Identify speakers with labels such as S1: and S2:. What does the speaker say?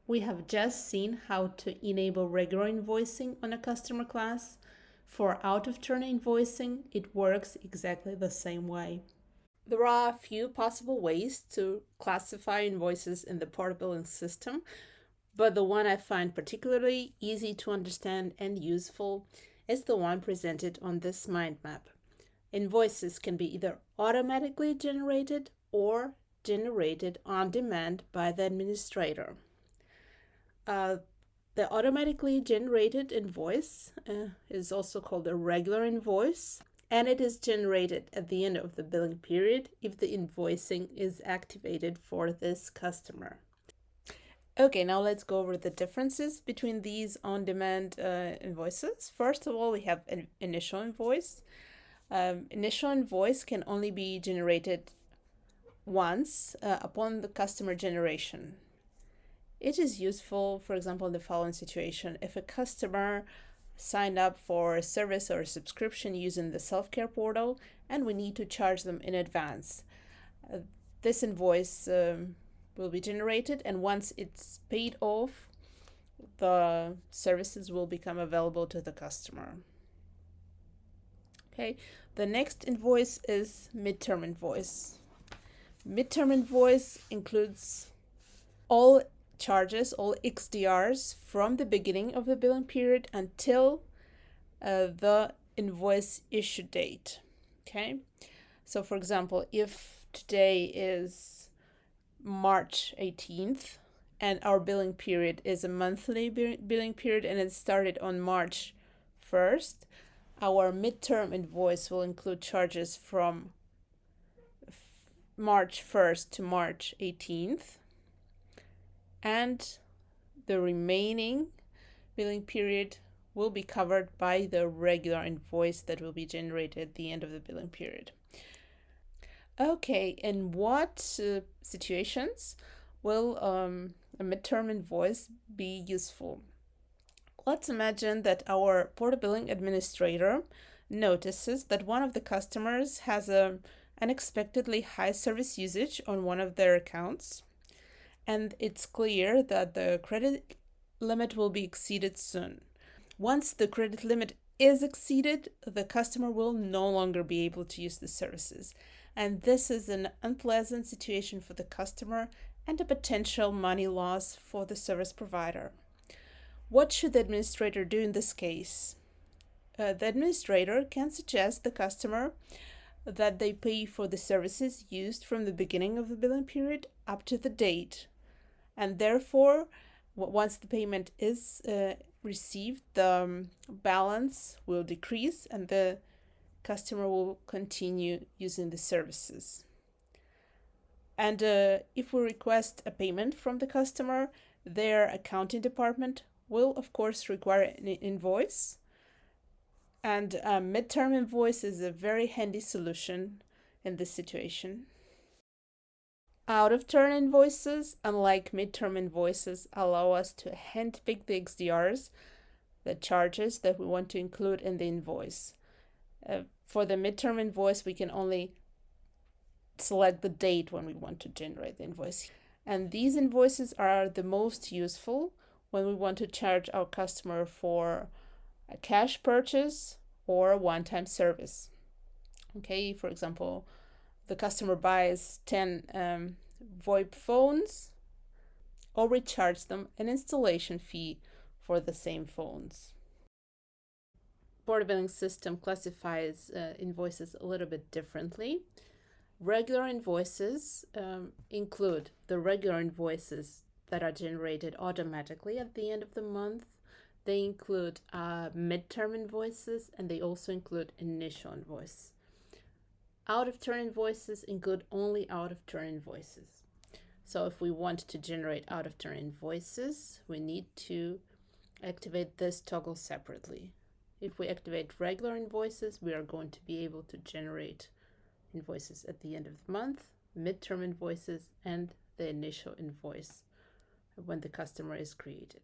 S1: We have just seen how to enable regular invoicing on a customer class. For out-of-turn invoicing, it works exactly the same way. There are a few possible ways to classify invoices in the PortaBilling system, but the one I find particularly easy to understand and useful is the one presented on this mind map. Invoices can be either automatically generated or generated on demand by the administrator. The automatically generated invoice is also called a regular invoice, and it is generated at the end of the billing period if the invoicing is activated for this customer. Okay, now let's go over the differences between these on-demand invoices. First of all, we have an initial invoice. Initial invoice can only be generated once upon the customer generation. It is useful, for example, in the following situation. If a customer signed up for a service or a subscription using the self-care portal and we need to charge them in advance, this invoice will be generated, and once it's paid off, the services will become available to the customer. Okay, the next invoice is midterm invoice. Midterm invoice includes all charges, all XDRs from the beginning of the billing period until the invoice issue date. Okay, so for example, if today is March 18th and our billing period is a monthly billing period and it started on March 1st, our midterm invoice will include charges from March 1st to March 18th, and the remaining billing period will be covered by the regular invoice that will be generated at the end of the billing period. Okay, in what situations will a midterm invoice be useful? Let's imagine that our PortaBilling administrator notices that one of the customers has an unexpectedly high service usage on one of their accounts, and it's clear that the credit limit will be exceeded soon. Once the credit limit is exceeded, the customer will no longer be able to use the services. And this is an unpleasant situation for the customer and a potential money loss for the service provider. What should the administrator do in this case? The administrator can suggest the customer that they pay for the services used from the beginning of the billing period up to the date. And therefore, once the payment is received, the balance will decrease and the customer will continue using the services. And if we request a payment from the customer, their accounting department will, of course, require an invoice. And a midterm invoice is a very handy solution in this situation. Out-of-turn invoices, unlike midterm invoices, allow us to handpick the XDRs, the charges that we want to include in the invoice. For the midterm invoice, we can only select the date when we want to generate the invoice. And these invoices are the most useful when we want to charge our customer for a cash purchase or a one-time service. Okay, for example, the customer buys 10 VoIP phones, or we charge them an installation fee for the same phones. PortaBilling system classifies invoices a little bit differently. Regular invoices include the regular invoices that are generated automatically at the end of the month. They include midterm invoices, and they also include initial invoice. Out-of-turn invoices include only out-of-turn invoices. So if we want to generate out-of-turn invoices, we need to activate this toggle separately. If we activate regular invoices, we are going to be able to generate invoices at the end of the month, midterm invoices, and the initial invoice when the customer is created.